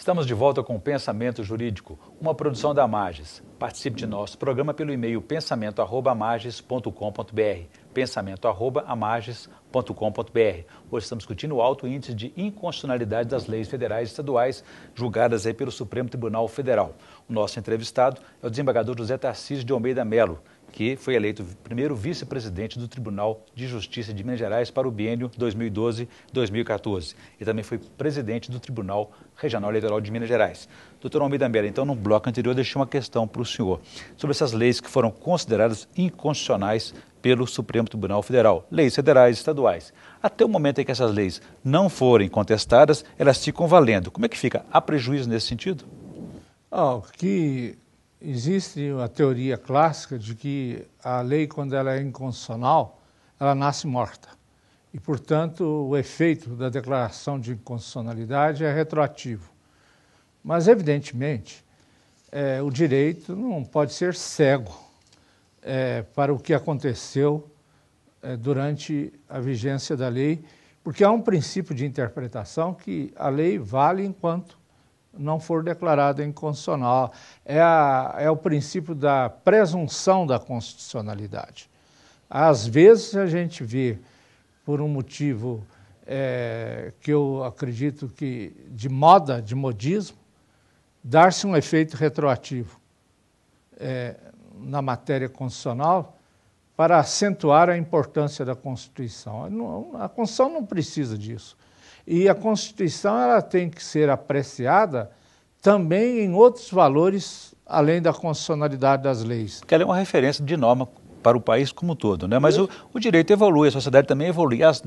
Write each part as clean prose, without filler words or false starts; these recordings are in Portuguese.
Estamos de volta com o Pensamento Jurídico, uma produção da Magis. Participe de nosso programa pelo e-mail pensamento@magis.com.br, pensamento@magis.com.br. Hoje estamos discutindo o alto índice de inconstitucionalidade das leis federais e estaduais julgadas pelo Supremo Tribunal Federal. O nosso entrevistado é o desembargador José Tarcísio de Almeida Melo, que foi eleito primeiro vice-presidente do Tribunal de Justiça de Minas Gerais para o biênio 2012-2014 e também foi presidente do Tribunal Regional Eleitoral de Minas Gerais. Doutor Almeida Melo, então no bloco anterior eu deixei uma questão para o senhor sobre essas leis que foram consideradas inconstitucionais pelo Supremo Tribunal Federal, leis federais e estaduais. Até o momento em que essas leis não forem contestadas, elas ficam valendo. Como é que fica? Há prejuízo nesse sentido? Existe a teoria clássica de que a lei, quando ela é inconstitucional, ela nasce morta. E, portanto, o efeito da declaração de inconstitucionalidade é retroativo. Mas, evidentemente, o direito não pode ser cego para o que aconteceu durante a vigência da lei, porque há um princípio de interpretação que a lei vale enquanto não for declarada inconstitucional. É o princípio da presunção da constitucionalidade. Às vezes a gente vê, por um motivo que eu acredito que de moda, de modismo, dar-se um efeito retroativo na matéria constitucional para acentuar a importância da Constituição. A Constituição não precisa disso. E a Constituição ela tem que ser apreciada também em outros valores, além da constitucionalidade das leis. Porque ela é uma referência de norma para o país como um todo, né? Mas o direito evolui, a sociedade também evolui. As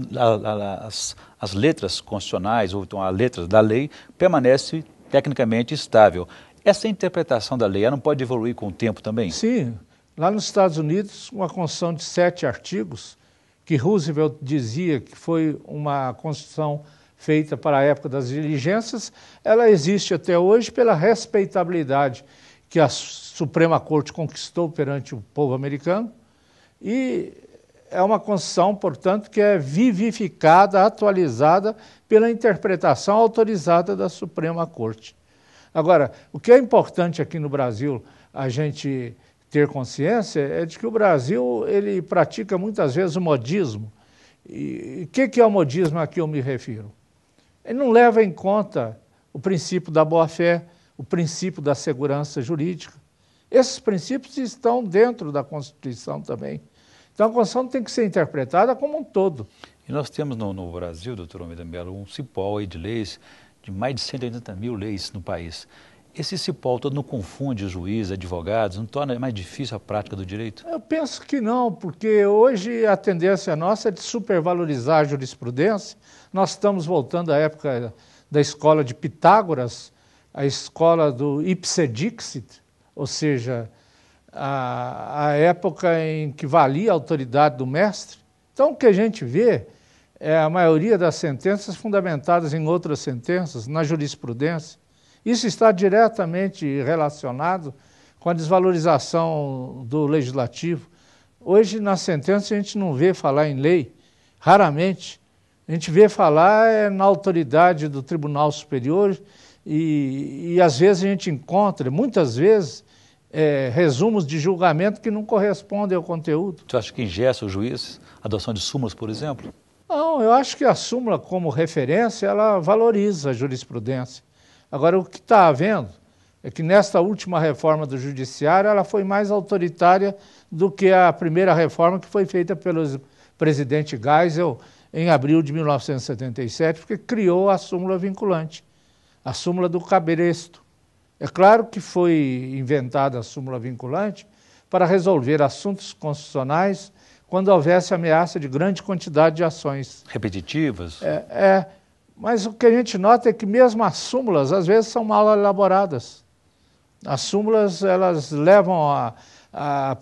letras constitucionais, ou então a letra da lei, permanece tecnicamente estável. Essa interpretação da lei, ela não pode evoluir com o tempo também? Sim. Lá nos Estados Unidos, uma Constituição de 7 artigos, que Roosevelt dizia que foi uma Constituição feita para a época das diligências, ela existe até hoje pela respeitabilidade que a Suprema Corte conquistou perante o povo americano e é uma Constituição, portanto, que é vivificada, atualizada pela interpretação autorizada da Suprema Corte. Agora, o que é importante aqui no Brasil a gente ter consciência é de que o Brasil ele pratica muitas vezes o modismo. E o que é o modismo a que eu me refiro? Ele não leva em conta o princípio da boa-fé, o princípio da segurança jurídica. Esses princípios estão dentro da Constituição também. Então a Constituição tem que ser interpretada como um todo. E nós temos no Brasil, doutor Almeida Melo, um cipó de leis, de mais de 180 mil leis no país. Esse cipó todo não confunde os juízes, advogados, não torna mais difícil a prática do direito? Eu penso que não, porque hoje a tendência nossa é de supervalorizar a jurisprudência. Nós estamos voltando à época da escola de Pitágoras, a escola do ipse dixit, ou seja, a época em que valia a autoridade do mestre. Então o que a gente vê é a maioria das sentenças fundamentadas em outras sentenças, na jurisprudência. Isso está diretamente relacionado com a desvalorização do legislativo. Hoje, na sentença, a gente não vê falar em lei, raramente. A gente vê falar na autoridade do Tribunal Superior e às vezes a gente encontra, muitas vezes, resumos de julgamento que não correspondem ao conteúdo. Você acha que engessa o juiz a adoção de súmulas, por exemplo? Não, eu acho que a súmula, como referência, ela valoriza a jurisprudência. Agora, o que está havendo é que nesta última reforma do Judiciário ela foi mais autoritária do que a primeira reforma que foi feita pelo presidente Geisel em abril de 1977, porque criou a súmula vinculante, a súmula do cabresto. É claro que foi inventada a súmula vinculante para resolver assuntos constitucionais quando houvesse ameaça de grande quantidade de ações. Repetitivas? Mas o que a gente nota é que mesmo as súmulas, às vezes, são mal elaboradas. As súmulas, elas levam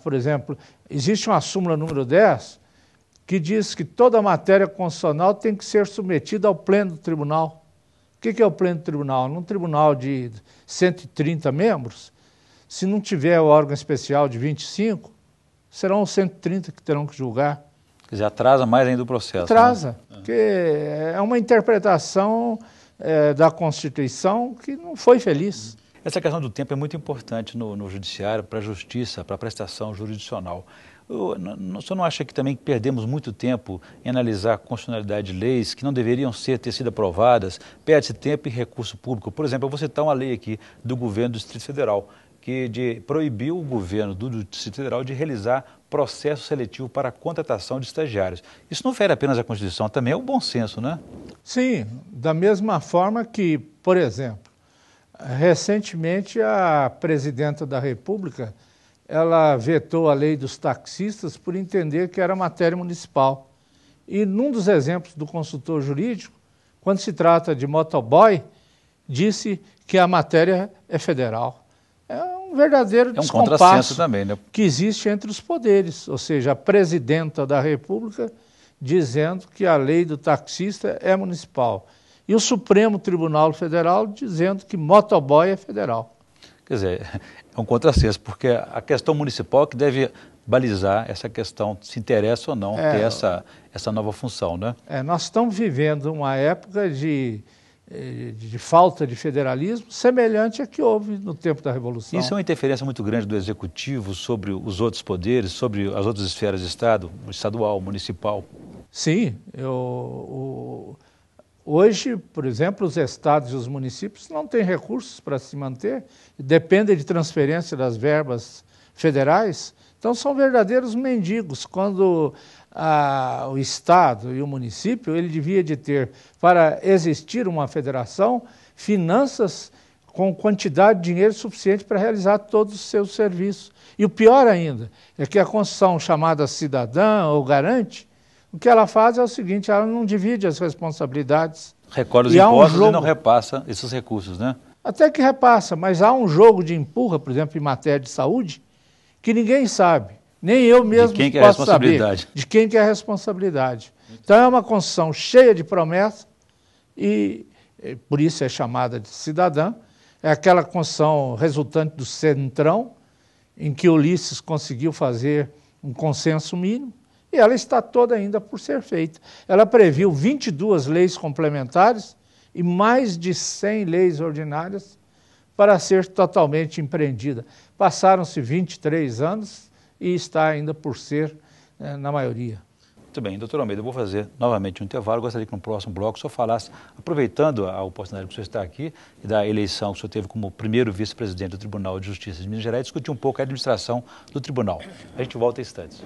por exemplo, existe uma súmula número 10 que diz que toda matéria constitucional tem que ser submetida ao pleno do tribunal. O que é o pleno do tribunal? Num tribunal de 130 membros, se não tiver o órgão especial de 25, serão os 130 que terão que julgar. Quer dizer, atrasa mais ainda o processo. Atrasa, né? Porque é uma interpretação da Constituição que não foi feliz. Essa questão do tempo é muito importante no judiciário, para a justiça, para a prestação jurisdicional. O senhor não acha que também perdemos muito tempo em analisar a constitucionalidade de leis que não deveriam ter sido aprovadas? Perde-se tempo e recurso público. Por exemplo, eu vou citar uma lei aqui do governo do Distrito Federal, que proibiu o governo do Distrito Federal de realizar processo seletivo para a contratação de estagiários. Isso não fere apenas a Constituição, também é o bom senso, né? Sim, da mesma forma que, por exemplo, recentemente a presidenta da República, ela vetou a lei dos taxistas por entender que era matéria municipal. E num dos exemplos do consultor jurídico, quando se trata de motoboy, disse que a matéria é federal. É um verdadeiro descompasso também, né? Que existe entre os poderes, ou seja, a presidenta da República dizendo que a lei do taxista é municipal. E o Supremo Tribunal Federal dizendo que motoboy é federal. Quer dizer, é um contrassenso, porque a questão municipal que deve balizar essa questão, se interessa ou não ter essa nova função, né? Nós estamos vivendo uma época de falta de federalismo semelhante à que houve no tempo da Revolução. Isso é uma interferência muito grande do Executivo sobre os outros poderes, sobre as outras esferas de Estado, estadual, municipal? Sim. Hoje, por exemplo, os estados e os municípios não têm recursos para se manter, dependem de transferência das verbas federais, então são verdadeiros mendigos, quando o estado e o município, ele devia de ter, para existir uma federação, finanças com quantidade de dinheiro suficiente para realizar todos os seus serviços. E o pior ainda, é que a Constituição chamada cidadã ou garante, o que ela faz é o seguinte, ela não divide as responsabilidades. Recolhe os impostos e não repassa esses recursos, né? Até que repassa, mas há um jogo de empurra, por exemplo, em matéria de saúde, que ninguém sabe, nem eu mesmo posso saber de quem que é a responsabilidade. Então é uma Constituição cheia de promessas e por isso é chamada de cidadã. É aquela Constituição resultante do Centrão, em que Ulisses conseguiu fazer um consenso mínimo, e ela está toda ainda por ser feita. Ela previu 22 leis complementares e mais de 100 leis ordinárias para ser totalmente empreendida. Passaram-se 23 anos e está ainda por ser na maioria. Muito bem, doutor Almeida, eu vou fazer novamente um intervalo. Gostaria que no próximo bloco o senhor falasse, aproveitando a oportunidade que o senhor está aqui e da eleição que o senhor teve como primeiro vice-presidente do Tribunal de Justiça de Minas Gerais, discutir um pouco a administração do tribunal. A gente volta em instantes.